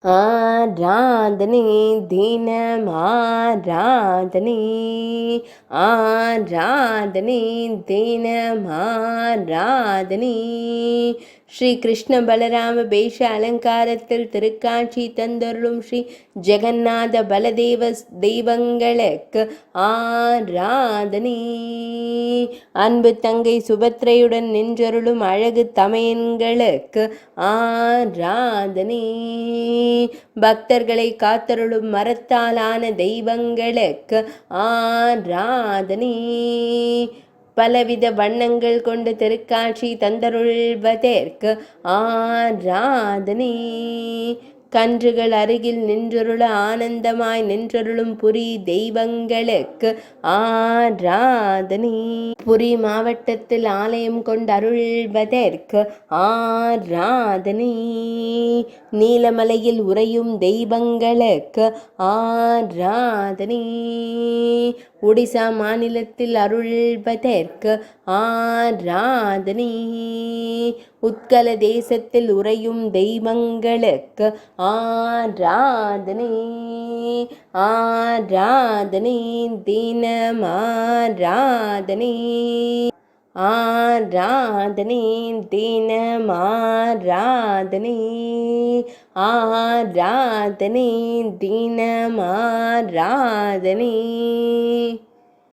ஆராதனை தினம் ஆராதனை, ஆராதனை தினம் ஆராதனை. ஸ்ரீ கிருஷ்ண பலராம பேஷ அலங்காரத்தில் திருக்காட்சி தந்தருளும் ஸ்ரீ ஜெகநாத பலதேவ தெய்வங்களுக்கு ஆராதனை. அன்பு தங்கை சுபத்ரையுடன் நின்றருளும் அழகு தமையன்களுக்கு ஆராதனை. பக்தர்களை காத்தருளும் மரத்தாலான தெய்வங்களுக்கு ஆராதனை. பலவித வண்ணங்கள் கொண்டு திருக்காட்சி தந்தருள்வதற்கு ஆராதனை. கன்றுகள் அருகில் நின்றருள ஆனந்தமாய் நின்றருளும் புரி தெய்வங்களுக்கு ஆராதனை. புரி மாவட்டத்தில் ஆலயம் கொண்டருள்வதற்கு ஆராதனை. நீலமலையில் உறையும் தெய்வங்களுக்கு ஆராதனை. ஒடிசா மாநிலத்தில் அருள்வதற்கு ஆராதனை. உத்கல தேசத்தில் உறையும் தெய்வங்களுக்கு ஆராதனை. ஆராதனை தினம் ஆராதனை, ஆராதனை தினம் ஆராதனை, ஆராதனை தினம் ஆராதனை.